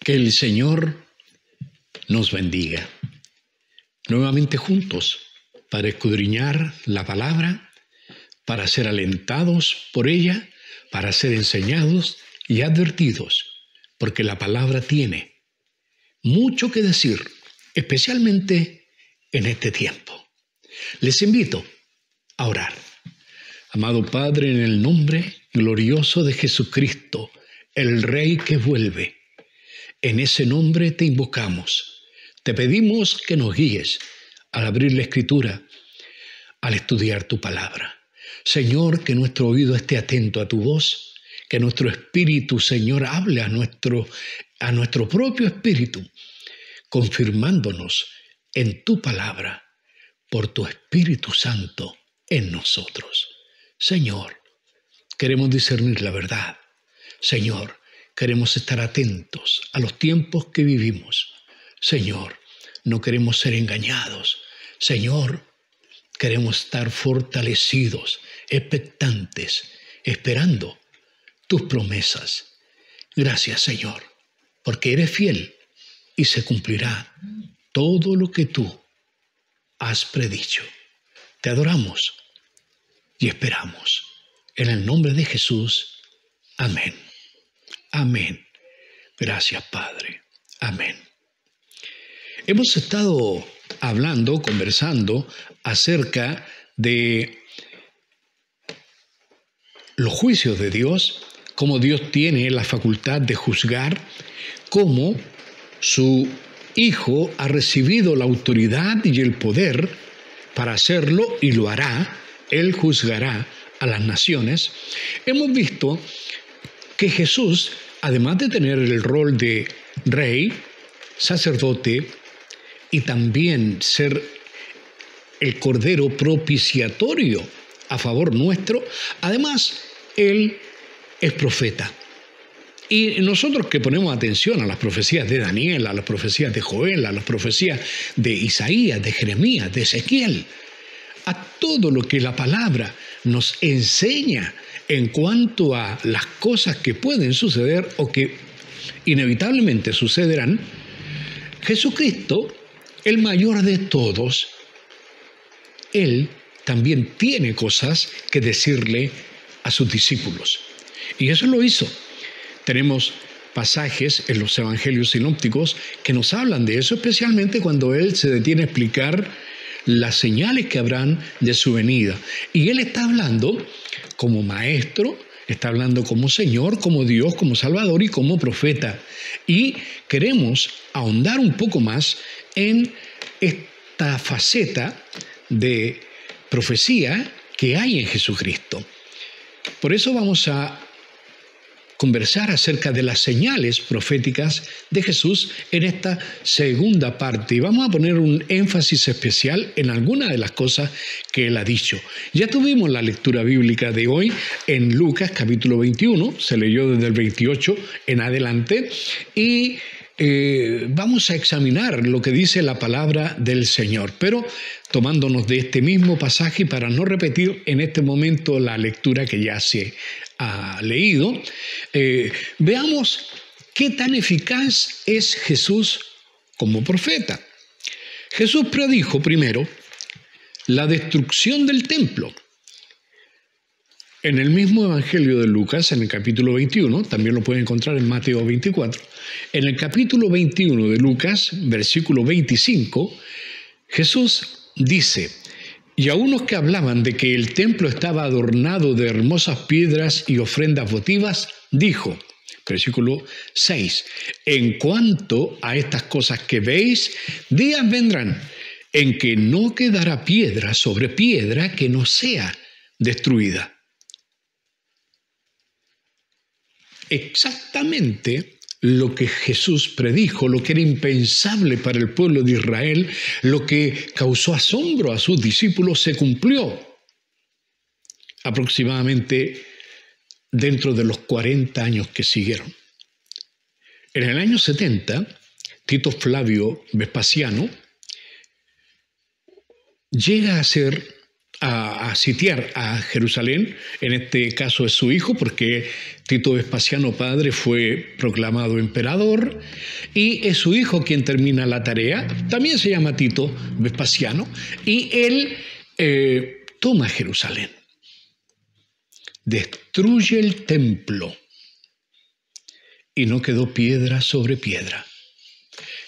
Que el Señor nos bendiga. Nuevamente juntos para escudriñar la palabra, para ser alentados por ella, para ser enseñados y advertidos, porque la palabra tiene mucho que decir, especialmente en este tiempo. Les invito a orar. Amado Padre, en el nombre glorioso de Jesucristo, el Rey que vuelve, en ese nombre te invocamos. Te pedimos que nos guíes al abrir la Escritura, al estudiar tu palabra. Señor, que nuestro oído esté atento a tu voz, que nuestro espíritu, Señor, hable a nuestro propio espíritu, confirmándonos en tu palabra por tu Espíritu Santo en nosotros. Señor, queremos discernir la verdad. Señor, queremos estar atentos a los tiempos que vivimos. Señor, no queremos ser engañados. Señor, queremos estar fortalecidos, expectantes, esperando tus promesas. Gracias, Señor, porque eres fiel y se cumplirá todo lo que tú has predicho. Te adoramos y esperamos. En el nombre de Jesús. Amén. Amén. Gracias, Padre. Amén. Hemos estado conversando acerca de los juicios de Dios, cómo Dios tiene la facultad de juzgar, cómo su Hijo ha recibido la autoridad y el poder para hacerlo y lo hará. Él juzgará a las naciones. Hemos visto que Jesús, además de tener el rol de rey, sacerdote y también ser el cordero propiciatorio a favor nuestro, además Él es profeta. Y nosotros que ponemos atención a las profecías de Daniel, a las profecías de Joel, a las profecías de Isaías, de Jeremías, de Ezequiel, a todo lo que la palabra nos enseña en cuanto a las cosas que pueden suceder o que inevitablemente sucederán, Jesucristo, el mayor de todos, Él también tiene cosas que decirle a sus discípulos. Y eso lo hizo. Tenemos pasajes en los evangelios sinópticos que nos hablan de eso, especialmente cuando Él se detiene a explicar las señales que habrán de su venida. Y Él está hablando como maestro, está hablando como Señor, como Dios, como Salvador y como profeta. Y queremos ahondar un poco más en esta faceta de profecía que hay en Jesucristo. Por eso vamos a conversar acerca de las señales proféticas de Jesús en esta segunda parte. Y vamos a poner un énfasis especial en algunas de las cosas que Él ha dicho. Ya tuvimos la lectura bíblica de hoy en Lucas capítulo 21, se leyó desde el 28 en adelante, y vamos a examinar lo que dice la palabra del Señor, pero tomándonos de este mismo pasaje para no repetir en este momento la lectura que ya se ha leído, veamos qué tan eficaz es Jesús como profeta. Jesús predijo primero la destrucción del templo. En el mismo Evangelio de Lucas, en el capítulo 21, también lo pueden encontrar en Mateo 24, en el capítulo 21 de Lucas, versículo 25, Jesús dice: y a unos que hablaban de que el templo estaba adornado de hermosas piedras y ofrendas votivas, dijo, versículo 6, en cuanto a estas cosas que veis, días vendrán en que no quedará piedra sobre piedra que no sea destruida. Exactamente lo que Jesús predijo, lo que era impensable para el pueblo de Israel, lo que causó asombro a sus discípulos, se cumplió aproximadamente dentro de los 40 años que siguieron. En el año 70, Tito Flavio Vespasiano llega a ser a sitiar a Jerusalén. En este caso es su hijo, porque Tito Vespasiano padre fue proclamado emperador, y es su hijo quien termina la tarea. También se llama Tito Vespasiano, y él toma Jerusalén, destruye el templo, y no quedó piedra sobre piedra.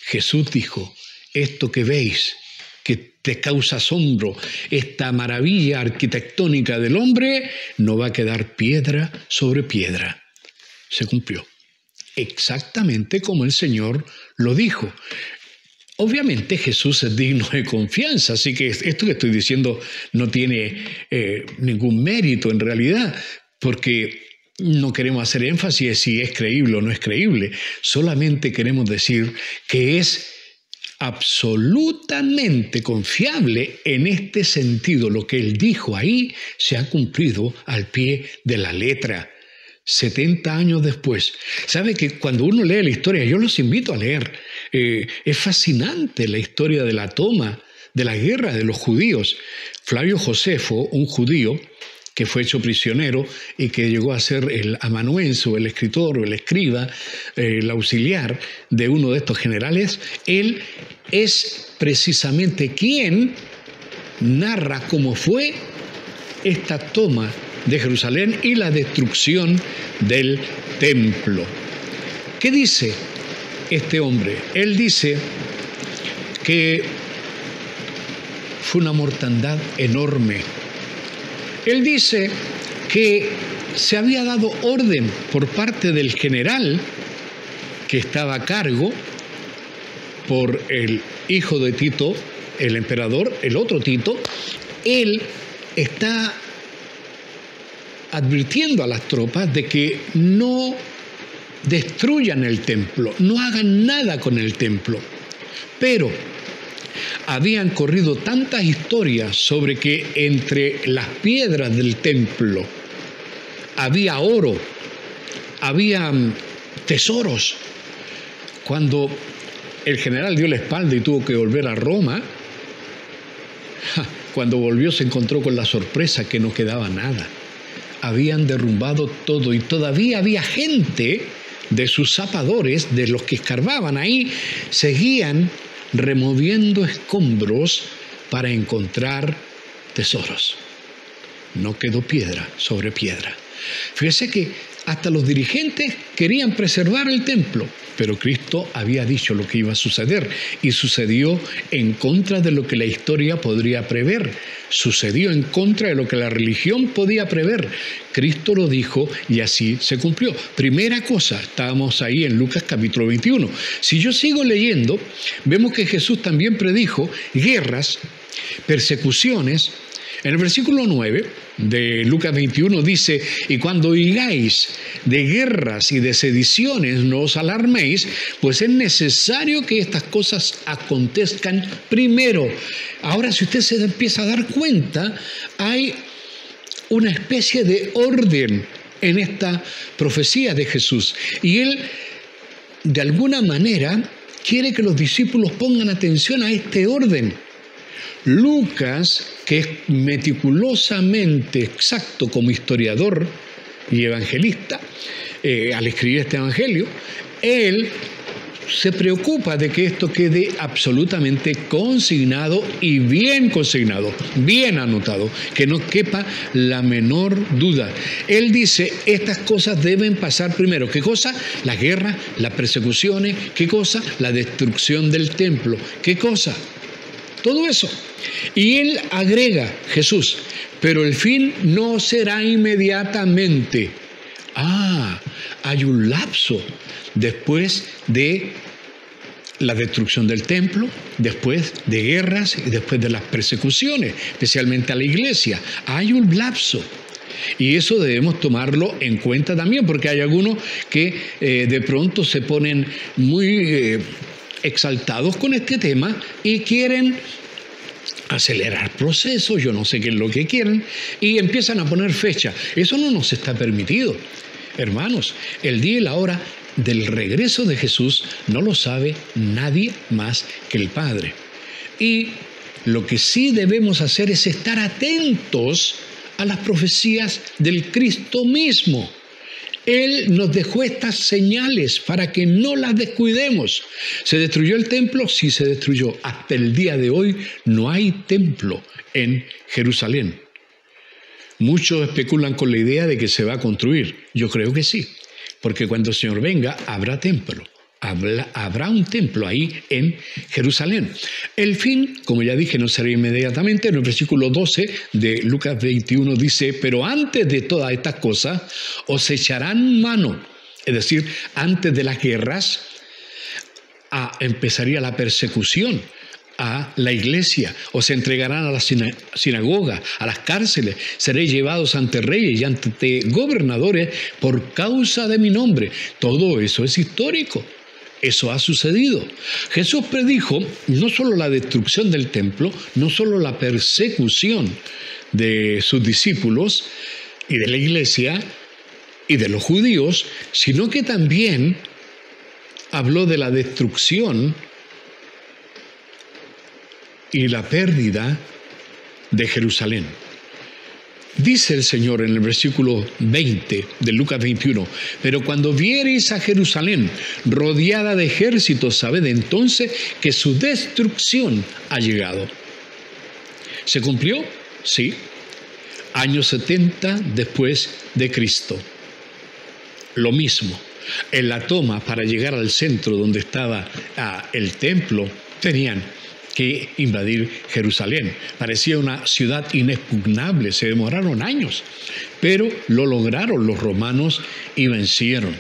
Jesús dijo: esto que veis, que te causa asombro, esta maravilla arquitectónica del hombre, no va a quedar piedra sobre piedra. Se cumplió exactamente como el Señor lo dijo. Obviamente Jesús es digno de confianza, así que esto que estoy diciendo no tiene ningún mérito en realidad, porque no queremos hacer énfasis en si es creíble o no es creíble, solamente queremos decir que es absolutamente confiable en este sentido. Lo que él dijo ahí se ha cumplido al pie de la letra. 70 años después. ¿Sabe que cuando uno lee la historia, yo los invito a leer, es fascinante la historia de la toma, de la guerra de los judíos? Flavio Josefo, un judío que fue hecho prisionero y que llegó a ser el amanuense, el escritor, o el escriba, el auxiliar de uno de estos generales, él es precisamente quien narra cómo fue esta toma de Jerusalén y la destrucción del templo. ¿Qué dice este hombre? Él dice que fue una mortandad enorme. Él dice que se había dado orden por parte del general que estaba a cargo por el hijo de Tito, el emperador, el otro Tito. Él está advirtiendo a las tropas de que no destruyan el templo, no hagan nada con el templo. Pero habían corrido tantas historias sobre que entre las piedras del templo había oro, había tesoros. Cuando el general dio la espalda y tuvo que volver a Roma, cuando volvió se encontró con la sorpresa que no quedaba nada. Habían derrumbado todo y todavía había gente de sus zapadores, de los que escarbaban ahí, seguían removiendo escombros para encontrar tesoros. No quedó piedra sobre piedra. Fíjese que hasta los dirigentes querían preservar el templo, pero Cristo había dicho lo que iba a suceder y sucedió en contra de lo que la historia podría prever. Sucedió en contra de lo que la religión podía prever. Cristo lo dijo y así se cumplió. Primera cosa, estábamos ahí en Lucas capítulo 21. Si yo sigo leyendo, vemos que Jesús también predijo guerras, persecuciones. En el versículo 9 de Lucas 21 dice: y cuando oigáis de guerras y de sediciones, no os alarméis, pues es necesario que estas cosas acontezcan primero. Ahora, si usted se empieza a dar cuenta, hay una especie de orden en esta profecía de Jesús. Y él, de alguna manera, quiere que los discípulos pongan atención a este orden. Lucas, que es meticulosamente exacto como historiador y evangelista, al escribir este evangelio, él se preocupa de que esto quede absolutamente consignado y bien consignado, bien anotado, que no quepa la menor duda. Él dice, estas cosas deben pasar primero. ¿Qué cosa? La guerra, las persecuciones. ¿Qué cosa? La destrucción del templo. ¿Qué cosa? Todo eso. Y él agrega, Jesús, pero el fin no será inmediatamente. Hay un lapso después de la destrucción del templo, después de guerras y después de las persecuciones, especialmente a la iglesia. Hay un lapso. Y eso debemos tomarlo en cuenta también, porque hay algunos que de pronto se ponen muy exaltados con este tema y quieren acelerar procesos, yo no sé qué es lo que quieren, y empiezan a poner fecha. Eso no nos está permitido. Hermanos, el día y la hora del regreso de Jesús no lo sabe nadie más que el Padre. Y Lo que sí debemos hacer es estar atentos a las profecías del Cristo mismo. Él nos dejó estas señales para que no las descuidemos. ¿Se destruyó el templo? Sí, se destruyó. Hasta el día de hoy no hay templo en Jerusalén. Muchos especulan con la idea de que se va a construir. Yo creo que sí, porque cuando el Señor venga habrá templo. Habrá un templo ahí en Jerusalén. El fin, como ya dije, no será inmediatamente. En el versículo 12 de Lucas 21 dice: pero antes de todas estas cosas os echarán mano. Es decir, antes de las guerras empezaría la persecución a la iglesia, os entregarán a la sinagoga, a las cárceles, seréis llevados ante reyes y ante gobernadores por causa de mi nombre. Todo eso es histórico. Eso ha sucedido. Jesús predijo no solo la destrucción del templo, no solo la persecución de sus discípulos y de la iglesia y de los judíos, sino que también habló de la destrucción y la pérdida de Jerusalén. Dice el Señor en el versículo 20 de Lucas 21, pero cuando viereis a Jerusalén rodeada de ejércitos, sabed entonces que su destrucción ha llegado. ¿Se cumplió? Sí. Años 70 después de Cristo. Lo mismo. En la toma para llegar al centro donde estaba el templo, tenían que invadir Jerusalén. Parecía una ciudad inexpugnable, se demoraron años, pero lo lograron los romanos y vencieron.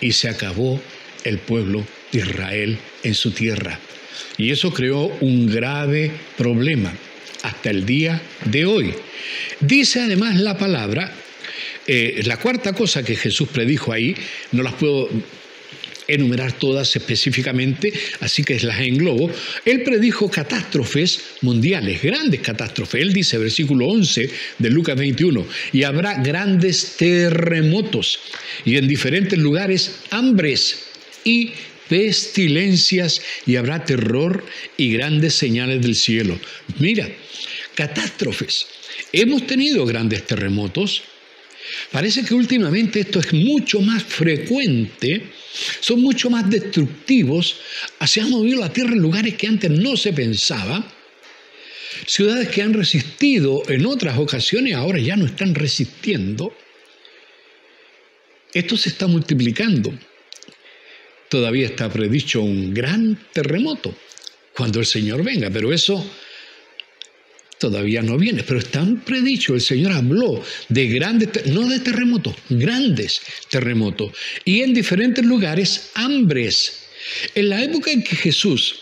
Y se acabó el pueblo de Israel en su tierra. Y eso creó un grave problema hasta el día de hoy. Dice además la palabra, la cuarta cosa que Jesús predijo ahí, no las puedo enumerar todas específicamente, así que las englobo. Él predijo catástrofes mundiales, grandes catástrofes. Él dice, versículo 11 de Lucas 21, y habrá grandes terremotos y en diferentes lugares hambres y pestilencias, y habrá terror y grandes señales del cielo. Mira, catástrofes. Hemos tenido grandes terremotos. Parece que últimamente esto es mucho más frecuente, son mucho más destructivos, se ha movido la tierra en lugares que antes no se pensaba. Ciudades que han resistido en otras ocasiones ahora ya no están resistiendo. Esto se está multiplicando. Todavía está predicho un gran terremoto cuando el Señor venga, pero eso todavía no viene, pero están predicho. El Señor habló de grandes, no de terremotos, grandes terremotos. Y en diferentes lugares, hambres. En la época en que Jesús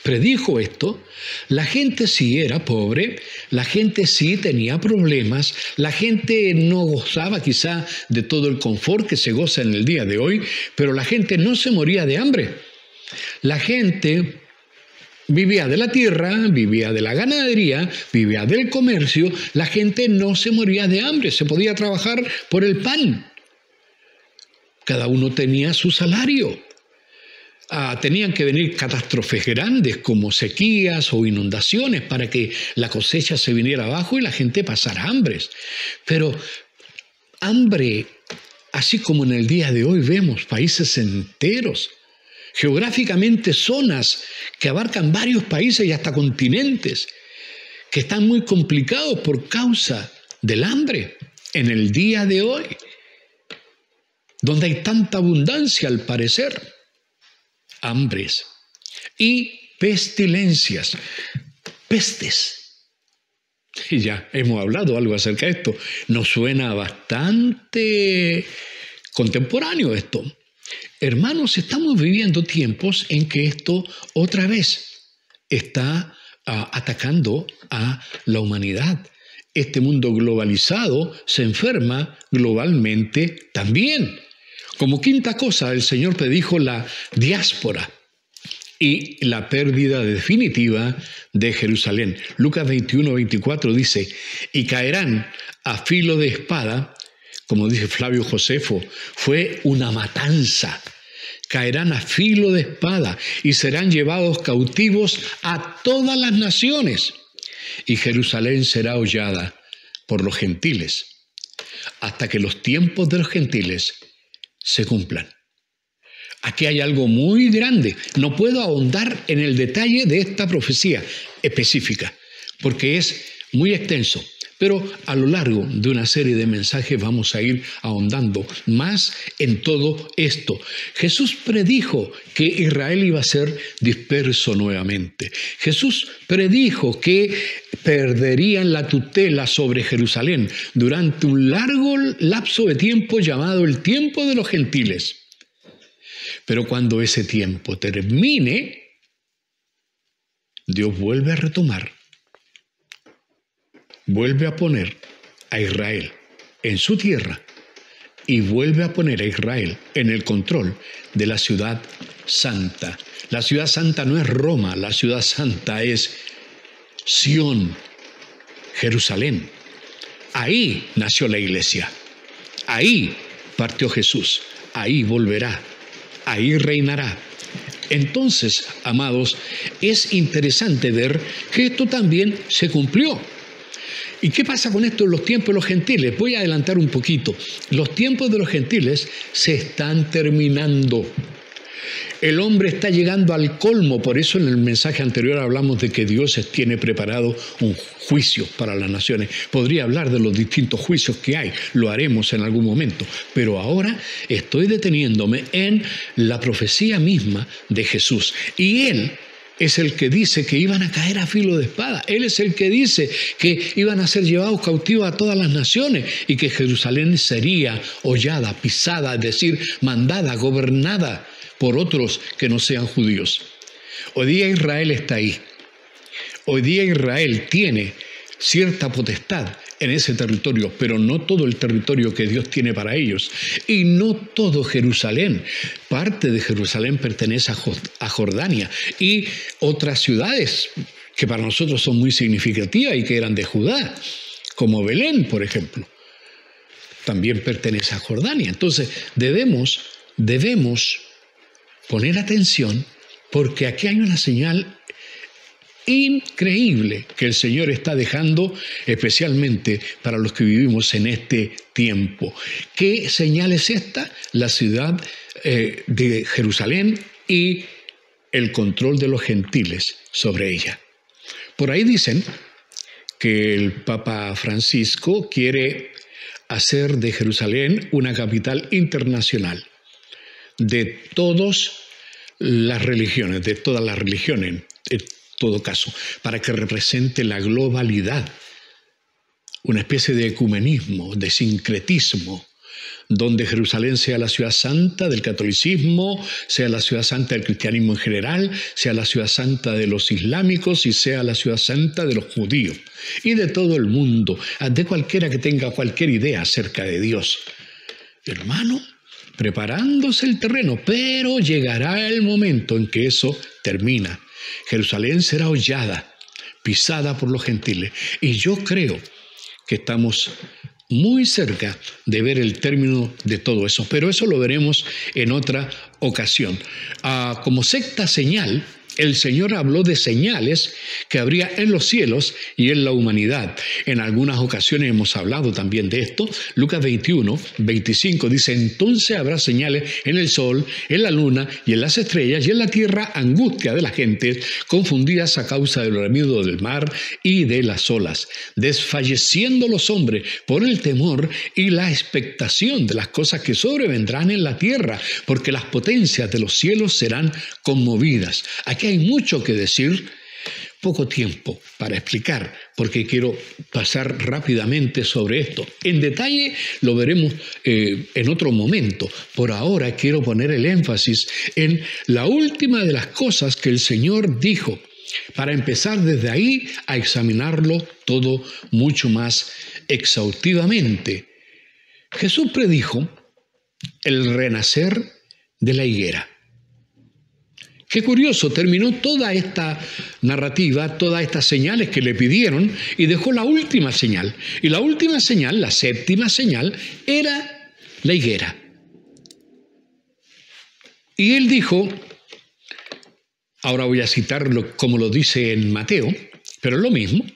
predijo esto, la gente sí era pobre, la gente sí tenía problemas, la gente no gozaba quizá de todo el confort que se goza en el día de hoy, pero la gente no se moría de hambre. La gente vivía de la tierra, vivía de la ganadería, vivía del comercio. La gente no se moría de hambre, se podía trabajar por el pan. Cada uno tenía su salario. Tenían que venir catástrofes grandes como sequías o inundaciones para que la cosecha se viniera abajo y la gente pasara hambres. Pero hambre, así como en el día de hoy vemos países enteros, geográficamente zonas que abarcan varios países y hasta continentes, que están muy complicados por causa del hambre en el día de hoy, donde hay tanta abundancia al parecer. Hambres y pestilencias, pestes. Y ya hemos hablado algo acerca de esto. Nos suena bastante contemporáneo esto. Hermanos, estamos viviendo tiempos en que esto otra vez está atacando a la humanidad. Este mundo globalizado se enferma globalmente también. Como quinta cosa, el Señor predijo la diáspora y la pérdida definitiva de Jerusalén. Lucas 21-24 dice, y caerán a filo de espada, como dice Flavio Josefo, fue una matanza caerán a filo de espada y serán llevados cautivos a todas las naciones. Y Jerusalén será hollada por los gentiles, hasta que los tiempos de los gentiles se cumplan. Aquí hay algo muy grande. No puedo ahondar en el detalle de esta profecía específica, porque es muy extenso. Pero a lo largo de una serie de mensajes vamos a ir ahondando más en todo esto. Jesús predijo que Israel iba a ser disperso nuevamente. Jesús predijo que perderían la tutela sobre Jerusalén durante un largo lapso de tiempo llamado el tiempo de los gentiles. Pero cuando ese tiempo termine, Dios vuelve a retomar, vuelve a poner a Israel en su tierra y vuelve a poner a Israel en el control de la ciudad santa. La ciudad santa no es Roma, la ciudad santa es Sión, Jerusalén. Ahí nació la iglesia, ahí partió Jesús, ahí volverá, ahí reinará. Entonces, amados, es interesante ver que esto también se cumplió. ¿Y qué pasa con esto en los tiempos de los gentiles? Voy a adelantar un poquito. Los tiempos de los gentiles se están terminando. El hombre está llegando al colmo, por eso en el mensaje anterior hablamos de que Dios tiene preparado un juicio para las naciones. Podría hablar de los distintos juicios que hay, lo haremos en algún momento, pero ahora estoy deteniéndome en la profecía misma de Jesús. Y Él es el que dice que iban a caer a filo de espada. Él es el que dice que iban a ser llevados cautivos a todas las naciones y que Jerusalén sería hollada, pisada, es decir, mandada, gobernada por otros que no sean judíos. Hoy día Israel está ahí. Hoy día Israel tiene cierta potestad en ese territorio, pero no todo el territorio que Dios tiene para ellos. Y no todo Jerusalén. Parte de Jerusalén pertenece a Jordania y otras ciudades que para nosotros son muy significativas y que eran de Judá, como Belén, por ejemplo, también pertenece a Jordania. Entonces debemos poner atención, porque aquí hay una señal increíble que el Señor está dejando, especialmente para los que vivimos en este tiempo. ¿Qué señal es esta? La ciudad de Jerusalén y el control de los gentiles sobre ella. Por ahí dicen que el Papa Francisco quiere hacer de Jerusalén una capital internacional de todas las religiones, en todo caso, para que represente la globalidad, una especie de ecumenismo, de sincretismo, donde Jerusalén sea la ciudad santa del catolicismo, sea la ciudad santa del cristianismo en general, sea la ciudad santa de los islámicos y sea la ciudad santa de los judíos y de todo el mundo, de cualquiera que tenga cualquier idea acerca de Dios. Hermano, preparándose el terreno, pero llegará el momento en que eso termina. Jerusalén será hollada, pisada por los gentiles. Y yo creo que estamos muy cerca de ver el término de todo eso, pero eso lo veremos en otra ocasión. Como sexta señal, el Señor habló de señales que habría en los cielos y en la humanidad. En algunas ocasiones hemos hablado también de esto. Lucas 21, 25 dice: entonces habrá señales en el sol, en la luna y en las estrellas, y en la tierra angustia de la gente, confundidas a causa del bramido del mar y de las olas, desfalleciendo los hombres por el temor y la expectación de las cosas que sobrevendrán en la tierra, porque las potencias de los cielos serán conmovidas. Aquí hay mucho que decir, poco tiempo para explicar, porque quiero pasar rápidamente sobre esto. En detalle lo veremos en otro momento. Por ahora quiero poner el énfasis en la última de las cosas que el Señor dijo, para empezar desde ahí a examinarlo todo mucho más exhaustivamente. Jesús predijo el renacer de la higuera. Qué curioso, terminó toda esta narrativa, todas estas señales que le pidieron y dejó la última señal. Y la última señal, la séptima señal, era la higuera. Y él dijo, ahora voy a citarlo como lo dice en Mateo, pero es lo mismo,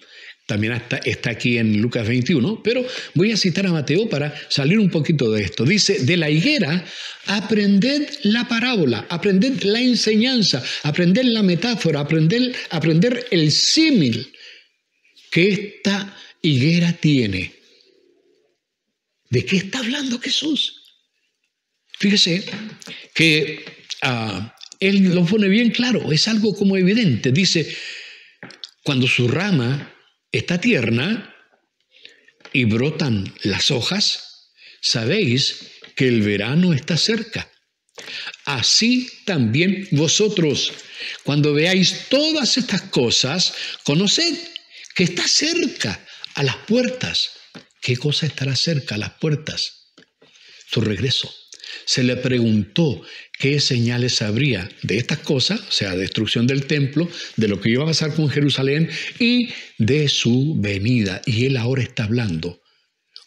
también está aquí en Lucas 21, pero voy a citar a Mateo para salir un poquito de esto. Dice, de la higuera aprended la parábola, aprended la enseñanza, aprended la metáfora, aprender el símil que esta higuera tiene. ¿De qué está hablando Jesús? Fíjese que él lo pone bien claro, es algo como evidente. Dice, cuando su rama está tierna y brotan las hojas, sabéis que el verano está cerca. Así también vosotros, cuando veáis todas estas cosas, conoced que está cerca, a las puertas. ¿Qué cosa estará cerca a las puertas? Su regreso. Se le preguntó qué señales habría de estas cosas, o sea, destrucción del templo, de lo que iba a pasar con Jerusalén y de su venida. Y él ahora está hablando.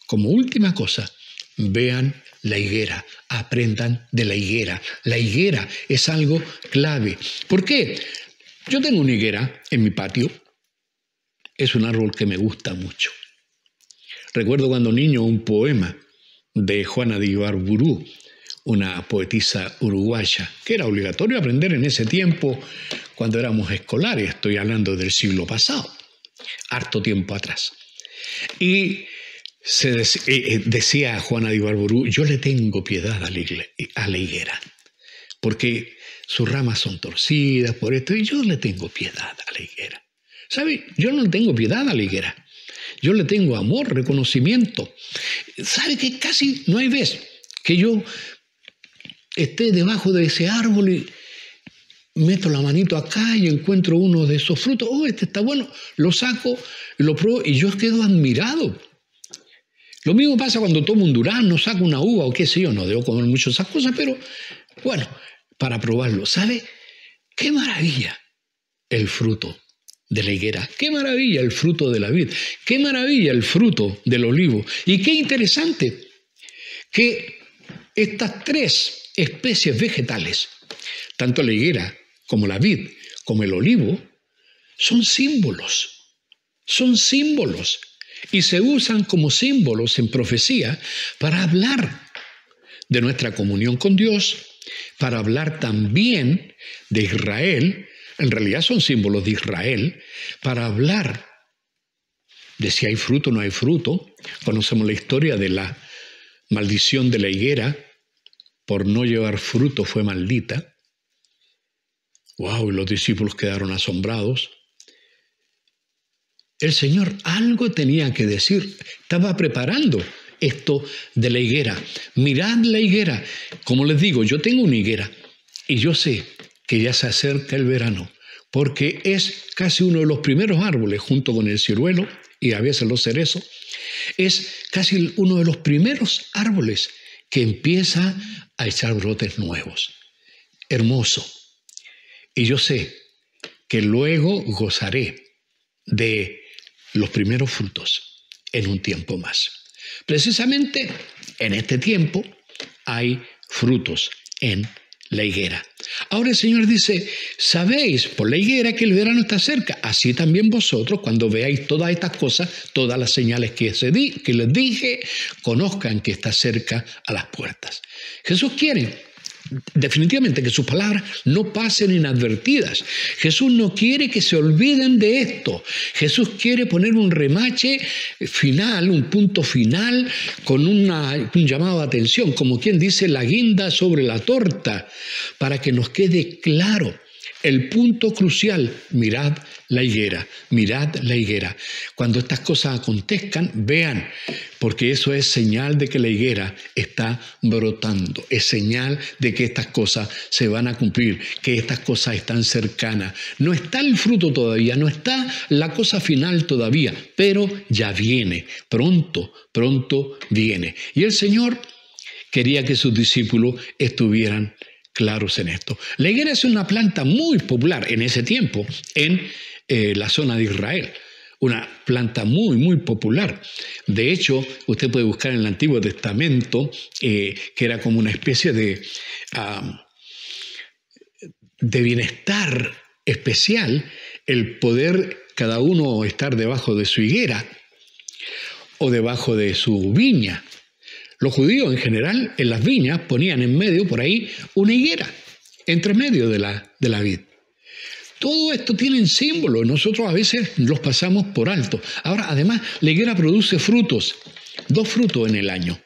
Como última cosa, vean la higuera, aprendan de la higuera. La higuera es algo clave. ¿Por qué? Yo tengo una higuera en mi patio. Es un árbol que me gusta mucho. Recuerdo cuando niño un poema de Juana de Ibarburu, una poetisa uruguaya, que era obligatorio aprender en ese tiempo cuando éramos escolares, estoy hablando del siglo pasado, harto tiempo atrás. Y decía Juana de Ibarburu, yo le tengo piedad a la higuera, porque sus ramas son torcidas por esto, y yo le tengo piedad a la higuera. ¿Sabe? Yo no le tengo piedad a la higuera. Yo le tengo amor, reconocimiento. ¿Sabe que casi no hay vez que yo esté debajo de ese árbol y meto la manito acá y encuentro uno de esos frutos? Oh, este está bueno. Lo saco, lo pruebo y yo quedo admirado. Lo mismo pasa cuando tomo un durazno, saco una uva o qué sé yo. No debo comer mucho esas cosas, pero bueno, para probarlo. ¿Sabe? ¡Qué maravilla el fruto de la higuera! ¡Qué maravilla el fruto de la vid! ¡Qué maravilla el fruto del olivo! Y qué interesante que estas tres especies vegetales, tanto la higuera como la vid, como el olivo, son símbolos. Son símbolos. Y se usan como símbolos en profecía para hablar de nuestra comunión con Dios, para hablar también de Israel. En realidad son símbolos de Israel, para hablar de si hay fruto o no hay fruto. Conocemos la historia de la maldición de la higuera, por no llevar fruto fue maldita. ¡Wow! Y los discípulos quedaron asombrados. El Señor algo tenía que decir, estaba preparando esto de la higuera. Mirad la higuera. Como les digo, yo tengo una higuera y yo sé que ya se acerca el verano, porque es casi uno de los primeros árboles, junto con el ciruelo y a veces los cerezos, es casi uno de los primeros árboles que empieza a echar brotes nuevos. Hermoso. Y yo sé que luego gozaré de los primeros frutos en un tiempo más. Precisamente en este tiempo hay frutos en la higuera. Ahora el Señor dice, sabéis por la higuera que el verano está cerca. Así también vosotros, cuando veáis todas estas cosas, todas las señales que les dije, conozcan que está cerca a las puertas. Jesús quiere definitivamente que sus palabras no pasen inadvertidas. Jesús no quiere que se olviden de esto. Jesús quiere poner un remache final, un punto final con un llamado de atención, como quien dice la guinda sobre la torta, para que nos quede claro el punto crucial. Mirad la higuera, mirad la higuera. Cuando estas cosas acontezcan, vean, porque eso es señal de que la higuera está brotando, es señal de que estas cosas se van a cumplir, que estas cosas están cercanas. No está el fruto todavía, no está la cosa final todavía, pero ya viene, pronto, pronto viene. Y el Señor quería que sus discípulos estuvieran claros en esto. La higuera es una planta muy popular en ese tiempo en la zona de Israel. Una planta muy, muy popular. De hecho, usted puede buscar en el Antiguo Testamento que era como una especie de de bienestar especial el poder cada uno estar debajo de su higuera o debajo de su viña. Los judíos en general en las viñas ponían en medio por ahí una higuera, entre medio de la vid. Todo esto tiene símbolos, nosotros a veces los pasamos por alto. Ahora, además, la higuera produce frutos, 2 frutos en el año.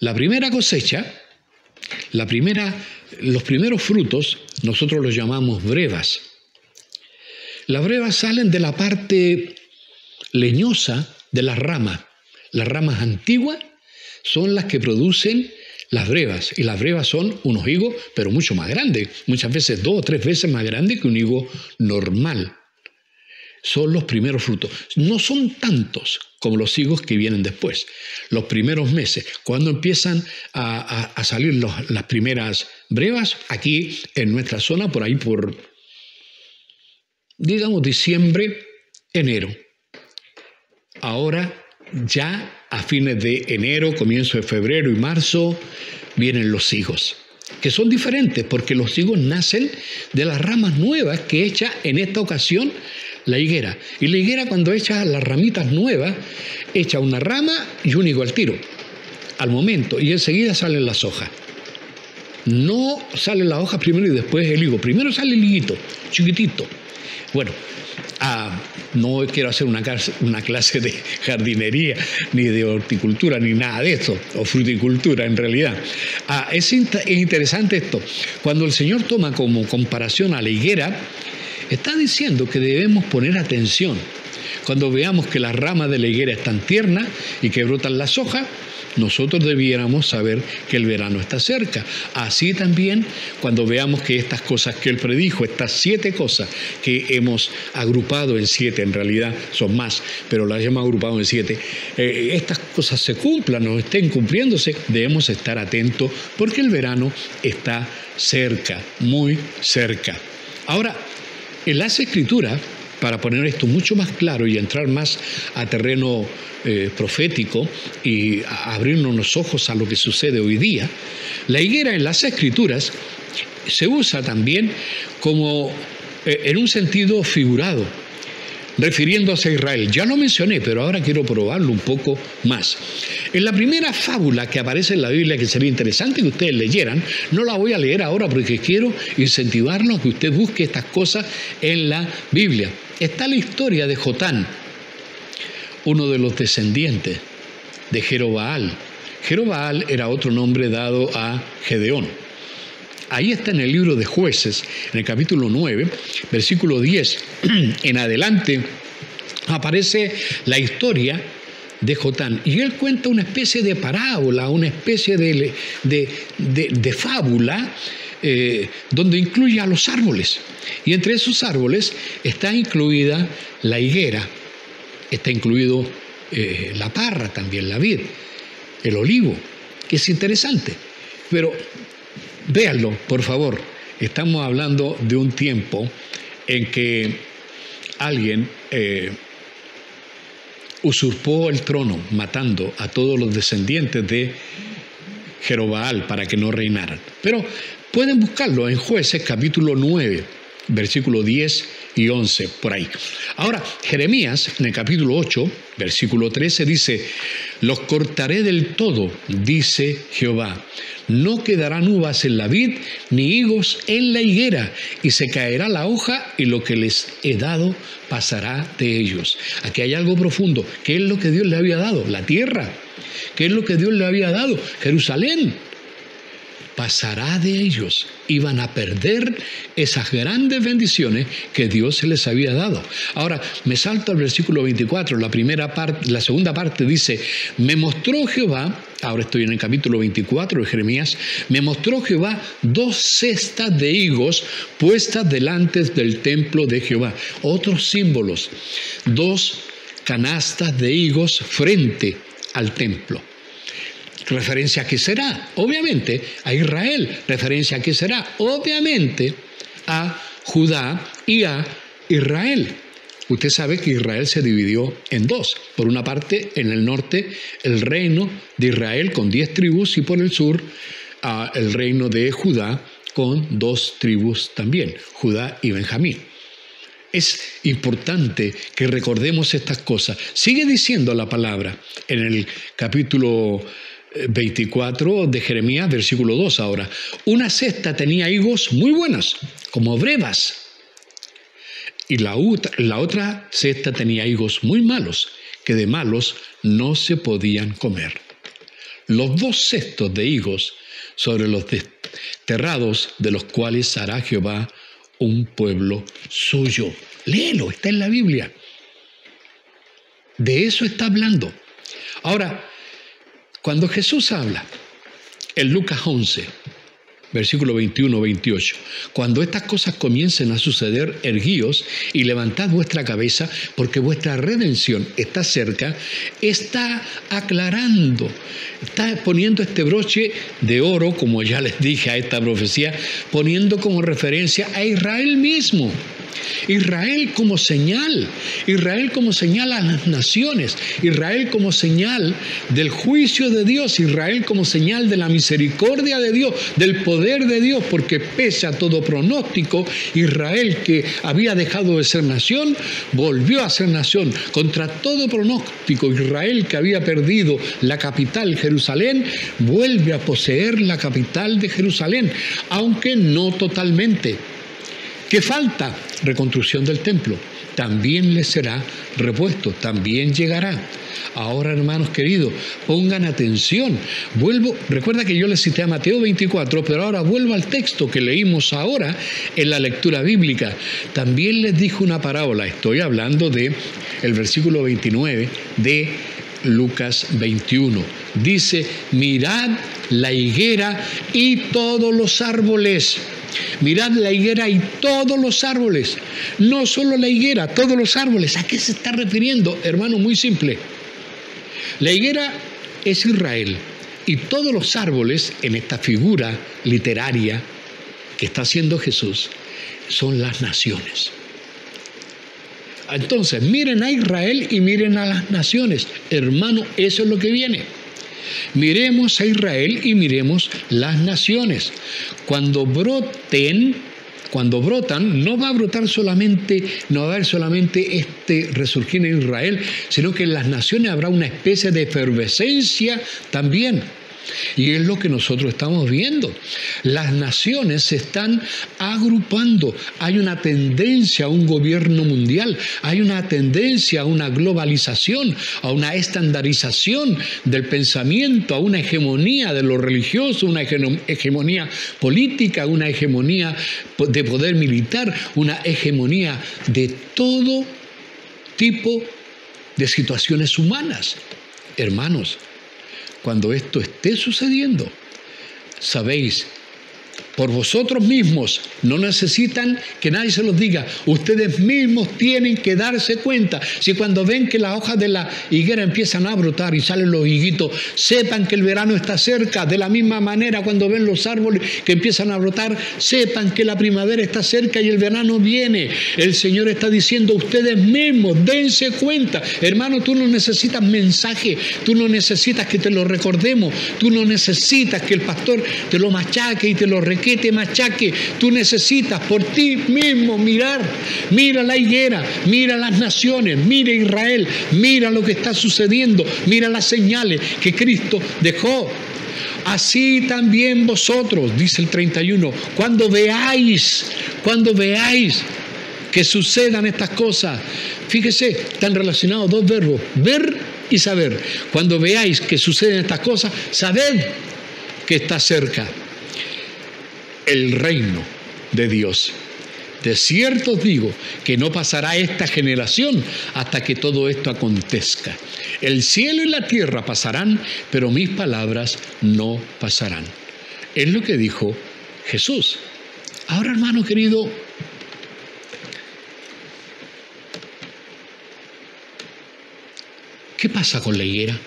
La primera cosecha, los primeros frutos, nosotros los llamamos brevas. Las brevas salen de la parte leñosa de las ramas. Las ramas antiguas son las que producen las brevas, y las brevas son unos higos, pero mucho más grandes, muchas veces 2 o 3 veces más grandes que un higo normal. Son los primeros frutos. No son tantos como los higos que vienen después. Los primeros meses, cuando empiezan a salir las primeras brevas, aquí en nuestra zona, por ahí por, digamos, diciembre, enero. Ahora ya a fines de enero, comienzo de febrero y marzo, vienen los higos, que son diferentes porque los higos nacen de las ramas nuevas que echa en esta ocasión la higuera. Y la higuera, cuando echa las ramitas nuevas, echa una rama y un higo al tiro, al momento, y enseguida salen las hojas. No salen las hojas primero y después el higo. Primero sale el higuito, chiquitito. Bueno, no quiero hacer una clase de jardinería, ni de horticultura, ni nada de eso, o fruticultura en realidad. Es interesante esto. Cuando el Señor toma como comparación a la higuera, está diciendo que debemos poner atención. Cuando veamos que las ramas de la higuera están tiernas y que brotan las hojas, nosotros debiéramos saber que el verano está cerca. Así también, cuando veamos que estas cosas que Él predijo, estas 7 cosas que hemos agrupado en 7, en realidad son más, pero las hemos agrupado en 7, estas cosas se cumplan o estén cumpliéndose, debemos estar atentos porque el verano está cerca, muy cerca. Ahora, en las Escrituras, para poner esto mucho más claro y entrar más a terreno profético y abrirnos los ojos a lo que sucede hoy día, la higuera en las Escrituras se usa también como en un sentido figurado, refiriéndose a Israel. Ya lo mencioné, pero ahora quiero probarlo un poco más. En la primera fábula que aparece en la Biblia, que sería interesante que ustedes leyeran, no la voy a leer ahora porque quiero incentivarlo a que usted busque estas cosas en la Biblia. Está la historia de Jotán, uno de los descendientes de Jerobaal. Jerobaal era otro nombre dado a Gedeón. Ahí está en el libro de Jueces, en el capítulo 9, versículo 10 en adelante, aparece la historia de Jotán. Y él cuenta una especie de parábola, una especie de fábula, donde incluye a los árboles. Y entre esos árboles está incluida la higuera, está incluido la parra también, la vid, el olivo, que es interesante. Pero véanlo, por favor. Estamos hablando de un tiempo en que alguien usurpó el trono, matando a todos los descendientes de Jerobaal para que no reinaran. Pero pueden buscarlo en Jueces capítulo 9, versículo 10 y 11, por ahí. Ahora, Jeremías, en el capítulo 8, versículo 13, dice: «Los cortaré del todo, dice Jehová. No quedarán uvas en la vid, ni higos en la higuera, y se caerá la hoja, y lo que les he dado pasará de ellos». Aquí hay algo profundo. ¿Qué es lo que Dios le había dado? La tierra. ¿Qué es lo que Dios le había dado? Jerusalén. Pasará de ellos. Iban a perder esas grandes bendiciones que Dios se les había dado. Ahora, me salto al versículo 24, la segunda parte dice: «Me mostró Jehová», ahora estoy en el capítulo 24 de Jeremías, «me mostró Jehová 2 cestas de higos puestas delante del templo de Jehová». Otros símbolos, 2 canastas de higos frente al templo. ¿Referencia a qué será? Obviamente a Israel. ¿Referencia a qué será? Obviamente a Judá y a Israel. Usted sabe que Israel se dividió en 2. Por una parte, en el norte, el reino de Israel con 10 tribus, y por el sur, el reino de Judá con 2 tribus también, Judá y Benjamín. Es importante que recordemos estas cosas. Sigue diciendo la palabra en el capítulo 24 de Jeremías, versículo 2 ahora. Una cesta tenía higos muy buenos, como brevas, y la otra cesta tenía higos muy malos, que de malos no se podían comer. Los 2 cestos de higos sobre los desterrados, de los cuales hará Jehová un pueblo suyo. Léelo, está en la Biblia. De eso está hablando. Ahora, cuando Jesús habla en Lucas 11, versículo 21-28, cuando estas cosas comiencen a suceder, erguíos y levantad vuestra cabeza, porque vuestra redención está cerca, está aclarando, está poniendo este broche de oro, como ya les dije a esta profecía, poniendo como referencia a Israel mismo. Israel como señal a las naciones, Israel como señal del juicio de Dios, Israel como señal de la misericordia de Dios, del poder de Dios, porque pese a todo pronóstico, Israel, que había dejado de ser nación, volvió a ser nación. Contra todo pronóstico, Israel, que había perdido la capital, Jerusalén, vuelve a poseer la capital de Jerusalén, aunque no totalmente. ¿Qué falta? Reconstrucción del templo. También les será repuesto, también llegará. Ahora, hermanos queridos, pongan atención. Recuerda que yo les cité a Mateo 24, pero ahora vuelvo al texto que leímos ahora en la lectura bíblica. También les dijo una parábola. Estoy hablando de el versículo 29 de Lucas 21. Dice, mirad la higuera y todos los árboles. Mirad la higuera y todos los árboles. No solo la higuera, todos los árboles. ¿A qué se está refiriendo, hermano? Muy simple. La higuera es Israel y todos los árboles en esta figura literaria que está haciendo Jesús son las naciones. Entonces, miren a Israel y miren a las naciones. Hermano, eso es lo que viene. Miremos a Israel y miremos las naciones. Cuando brotan, no va a brotar solamente, no va a haber solamente este resurgir en Israel, sino que en las naciones habrá una especie de efervescencia también. Y es lo que nosotros estamos viendo. Las naciones se están agrupando. Hay una tendencia a un gobierno mundial. Hay una tendencia a una globalización, a una estandarización del pensamiento, a una hegemonía de lo religioso, una hegemonía política, una hegemonía de poder militar, una hegemonía de todo tipo de situaciones humanas. Hermanos, cuando esto esté sucediendo, sabéis, por vosotros mismos, no necesitan que nadie se los diga, ustedes mismos tienen que darse cuenta. Si cuando ven que las hojas de la higuera empiezan a brotar y salen los higuitos, sepan que el verano está cerca. De la misma manera, cuando ven los árboles que empiezan a brotar, sepan que la primavera está cerca y el verano viene. El Señor está diciendo, ustedes mismos, dense cuenta. Hermano, tú no necesitas mensaje, tú no necesitas que te lo recordemos, tú no necesitas que el pastor te lo machaque y te lo requiere, que te machaque. Tú necesitas por ti mismo mirar. Mira la higuera, mira las naciones, mira Israel, mira lo que está sucediendo, mira las señales que Cristo dejó. Así también vosotros, dice el 31, cuando veáis que sucedan estas cosas, fíjese, están relacionados 2 verbos, ver y saber. Cuando veáis que suceden estas cosas, sabed que está cerca el reino de Dios. De cierto os digo que no pasará esta generación hasta que todo esto acontezca. El cielo y la tierra pasarán, pero mis palabras no pasarán. Es lo que dijo Jesús. Ahora, hermano querido, ¿qué pasa con la higuera?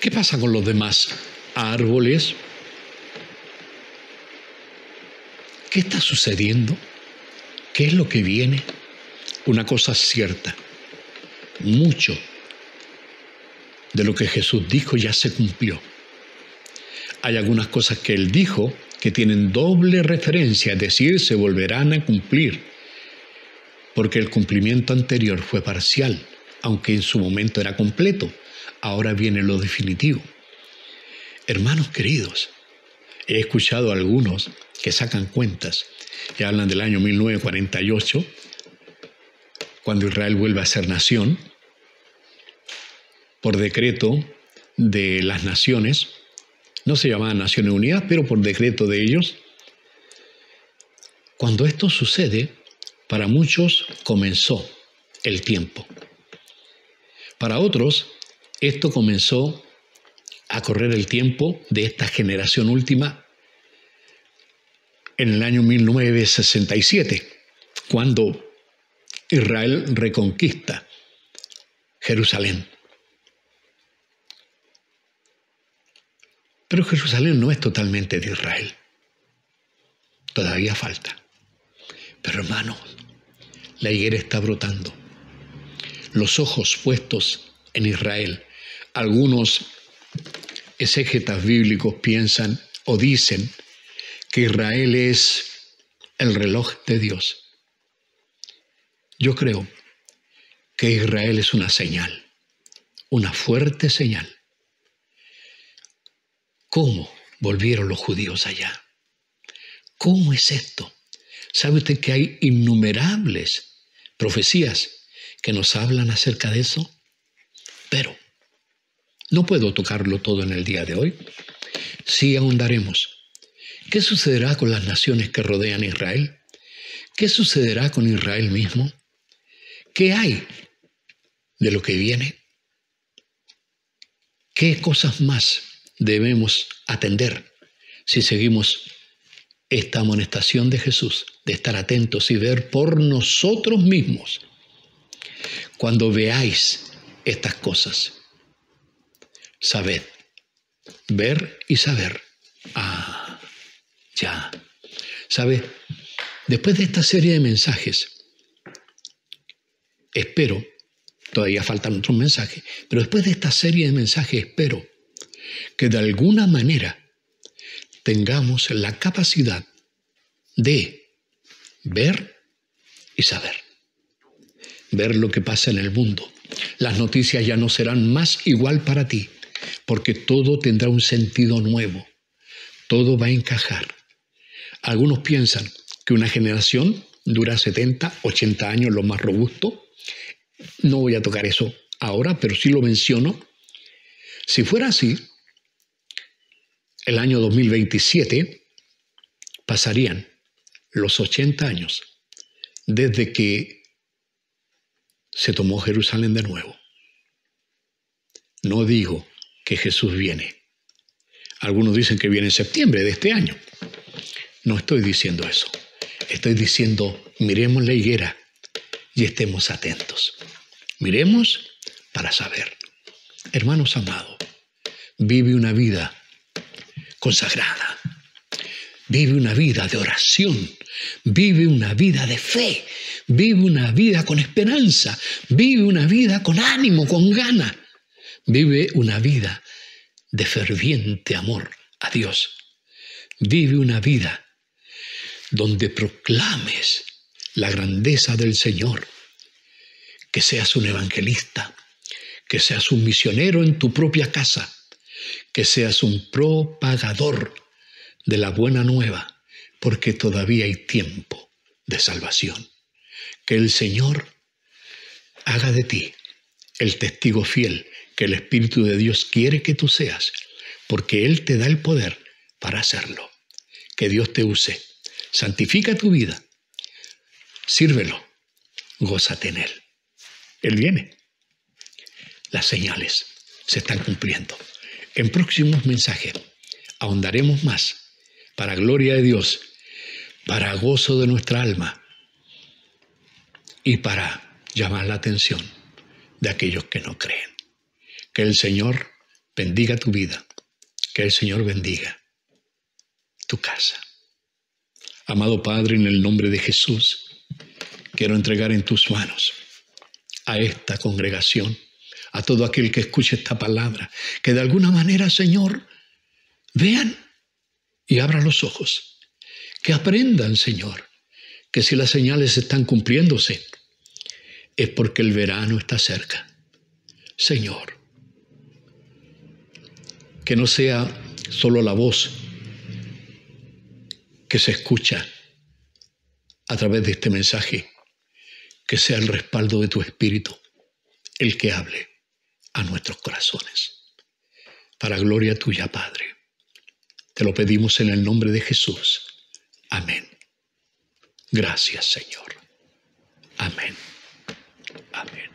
¿Qué pasa con los demás árboles? ¿Qué está sucediendo? ¿Qué es lo que viene? Una cosa cierta, mucho de lo que Jesús dijo ya se cumplió. Hay algunas cosas que él dijo que tienen doble referencia, es decir, se volverán a cumplir, porque el cumplimiento anterior fue parcial, aunque en su momento era completo. Ahora viene lo definitivo. Hermanos queridos, he escuchado a algunos que sacan cuentas y hablan del año 1948, cuando Israel vuelve a ser nación, por decreto de las naciones. No se llamaban Naciones Unidas, pero por decreto de ellos. Cuando esto sucede, para muchos comenzó el tiempo. Para otros, esto comenzó a correr el tiempo de esta generación última en el año 1967, cuando Israel reconquista Jerusalén. Pero Jerusalén no es totalmente de Israel. Todavía falta. Pero hermanos, la higuera está brotando. Los ojos puestos en Israel. Algunos exégetas bíblicos piensan o dicen que Israel es el reloj de Dios. Yo creo que Israel es una señal, una fuerte señal. ¿Cómo volvieron los judíos allá? ¿Cómo es esto? ¿Sabe usted que hay innumerables profecías que nos hablan acerca de eso? Pero no puedo tocarlo todo en el día de hoy. Sí ahondaremos. ¿Qué sucederá con las naciones que rodean a Israel? ¿Qué sucederá con Israel mismo? ¿Qué hay de lo que viene? ¿Qué cosas más debemos atender si seguimos esta amonestación de Jesús, de estar atentos y ver por nosotros mismos? Cuando veáis estas cosas, sabed, ver y saber. Ya. ¿Sabe? Después de esta serie de mensajes, espero, todavía faltan otros mensajes, pero después de esta serie de mensajes espero que de alguna manera tengamos la capacidad de ver y saber. Ver lo que pasa en el mundo. Las noticias ya no serán más igual para ti, porque todo tendrá un sentido nuevo. Todo va a encajar. Algunos piensan que una generación dura 70, 80 años, lo más robusto. No voy a tocar eso ahora, pero sí lo menciono. Si fuera así, el año 2027 pasarían los 80 años desde que se tomó Jerusalén de nuevo. No digo que Jesús viene. Algunos dicen que viene en septiembre de este año. No estoy diciendo eso. Estoy diciendo, miremos la higuera y estemos atentos. Miremos para saber. Hermanos amados, vive una vida consagrada. Vive una vida de oración. Vive una vida de fe. Vive una vida con esperanza. Vive una vida con ánimo, con ganas. Vive una vida de ferviente amor a Dios. Vive una vida donde proclames la grandeza del Señor. Que seas un evangelista, que seas un misionero en tu propia casa, que seas un propagador de la buena nueva, porque todavía hay tiempo de salvación. Que el Señor haga de ti el testigo fiel que el Espíritu de Dios quiere que tú seas, porque Él te da el poder para hacerlo. Que Dios te use. Santifica tu vida. Sírvelo. Gózate en Él. Él viene. Las señales se están cumpliendo. En próximos mensajes ahondaremos más para gloria de Dios, para gozo de nuestra alma y para llamar la atención de aquellos que no creen. Que el Señor bendiga tu vida. Que el Señor bendiga tu casa. Amado Padre, en el nombre de Jesús, quiero entregar en tus manos a esta congregación, a todo aquel que escuche esta palabra, que de alguna manera, Señor, vean y abran los ojos, que aprendan, Señor, que si las señales están cumpliéndose, es porque el verano está cerca. Señor, que no sea solo la voz que se escucha a través de este mensaje, que sea el respaldo de tu Espíritu el que hable a nuestros corazones. Para gloria tuya, Padre. Te lo pedimos en el nombre de Jesús. Amén. Gracias, Señor. Amén. Amén.